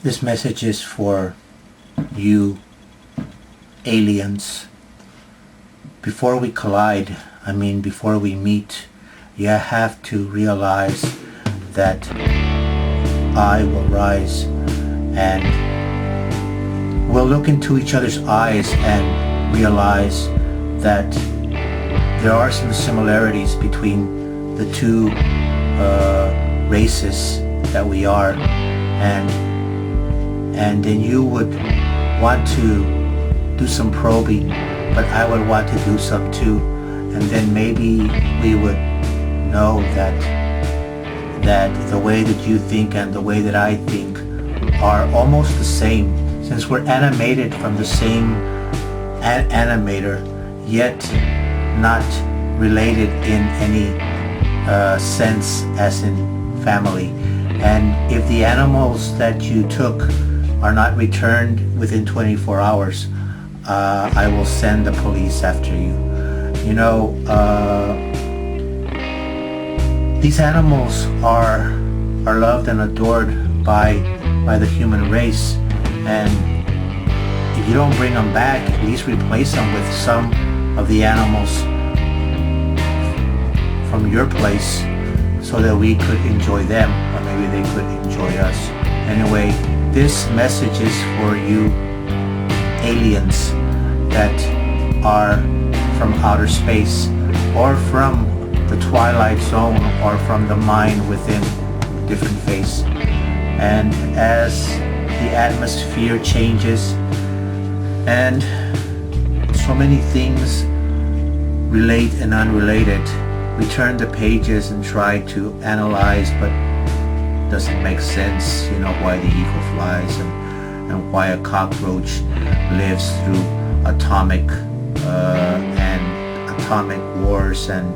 This message is for you aliens. Before we collide, before we meet, you have to realize that I will rise and we'll look into each other's eyes and realize that there are some similarities between the two races that we are, and then you would want to do some probing, but I would want to do some too, and then maybe we would know that the way that you think and the way that I think are almost the same, since we're animated from the same animator, yet not related in any sense as in family. And if the animals that you took are not returned within 24 hours, I will send the police after you. These animals are loved and adored by the human race, and if you don't bring them back, at least replace them with some of the animals from your place so that we could enjoy them, or maybe they could enjoy us. Anyway, this message is for you aliens that are from outer space, or from the twilight zone, or from the mind within different face. And as the atmosphere changes and so many things relate and unrelated, we turn the pages and try to analyze, but it doesn't make sense, why the eagle flies and why a cockroach lives through atomic wars, and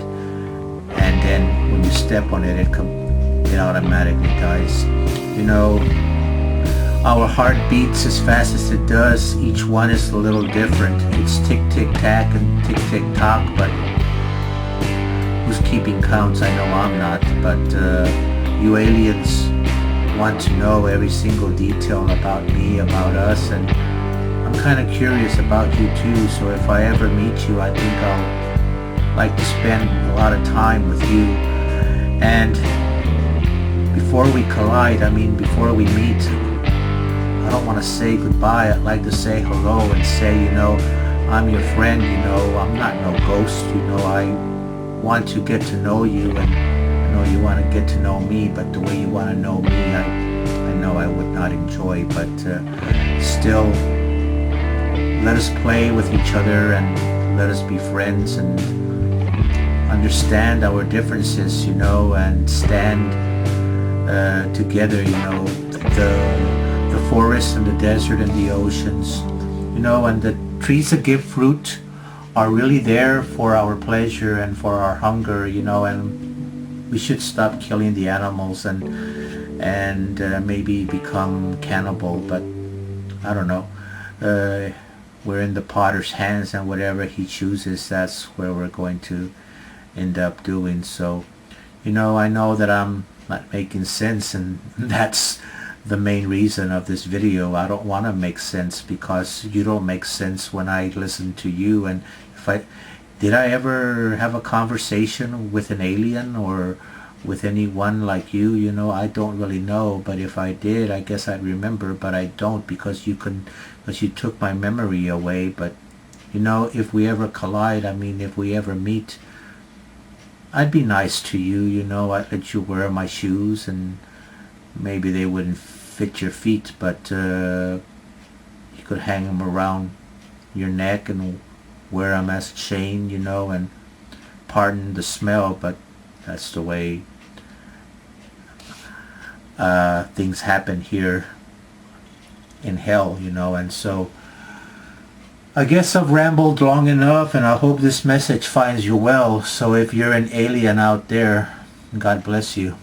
then when you step on it, it automatically dies. Our heart beats as fast as it does. Each one is a little different. It's tick tick tack and tick tick tock, but who's keeping counts? I know I'm not, but you aliens want to know every single detail about me, about us, and I'm kind of curious about you too. So if I ever meet you, I think I'll like to spend a lot of time with you. And before we collide, before we meet, I don't want to say goodbye. I'd like to say hello and say, I'm your friend, I'm not no ghost, I want to get to know you, and I know you want to get to know me, but the way you want to know me, I know I would not enjoy, but still, let us play with each other and let us be friends and understand our differences, and stand together, the forests and the desert and the oceans, and the trees that give fruit are really there for our pleasure and for our hunger, and we should stop killing the animals and maybe become cannibal, but I don't know. We're in the potter's hands, and whatever he chooses, that's where we're going to end up doing. So, I know that I'm not making sense, and that's the main reason of this video. I don't want to make sense because you don't make sense when I listen to you. And did I ever have a conversation with an alien or with anyone like you? I don't really know, but if I did, I guess I'd remember, but I don't, because you took my memory away. But if we ever collide, if we ever meet, I'd be nice to you, I'd let you wear my shoes, and maybe they wouldn't fit your feet, but you could hang them around your neck and wear them as a chain, and pardon the smell, but that's the way things happen here in hell, and so I guess I've rambled long enough, and I hope this message finds you well. So if you're an alien out there, God bless you.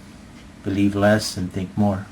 Believe less and think more.